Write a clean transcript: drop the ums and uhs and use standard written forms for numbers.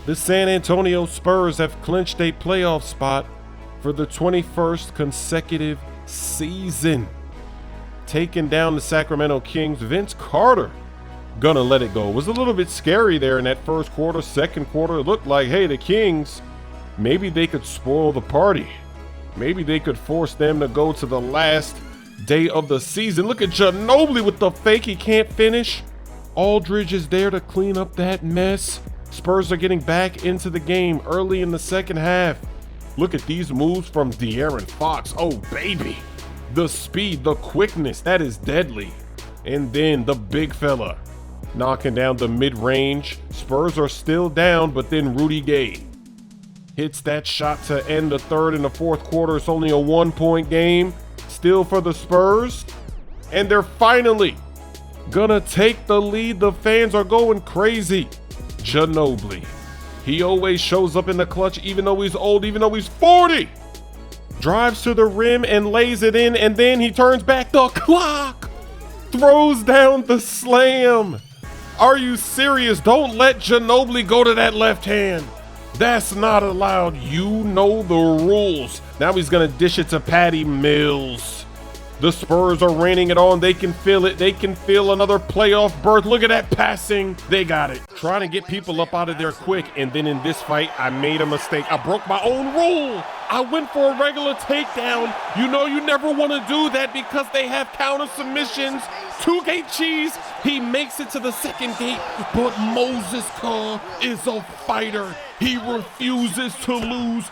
The San Antonio Spurs have clinched a playoff spot for the 21st consecutive season. Taking down the Sacramento Kings. Vince Carter gonna let it go. It was a little bit scary there in that first quarter. Second quarter, it looked like, hey, the Kings, maybe they could spoil the party. Maybe they could force them to go to the last day of the season. Look at Ginobili with the fake. He can't finish. Aldridge is there to clean up that mess. Spurs are getting back into the game early in the second half. Look at these moves from De'Aaron Fox. Oh, baby. The speed, the quickness, that is deadly. And then the big fella knocking down the mid-range. Spurs are still down, but then Rudy Gay hits that shot to end the third and the fourth quarter. It's only a 1-point game still for the Spurs. And they're finally gonna take the lead. The fans are going crazy. Ginobili, he always shows up in the clutch, even though he's old, even though he's 40. Drives to the rim and lays it in, and then he turns back the clock. Throws down the slam. Are you serious? Don't let Ginobili go to that left hand. That's not allowed. You know the rules. Now he's gonna dish it to Patty Mills. The Spurs are raining it on. They can feel it. They can feel another playoff berth. Look at that passing. They got it. Trying to get people up out of there quick. And then in this fight, I made a mistake. I broke my own rule. I went for a regular takedown. You know you never want to do that because they have counter submissions. 2-gate cheese. He makes it to the second gate. But Moses Carr is a fighter. He refuses to lose.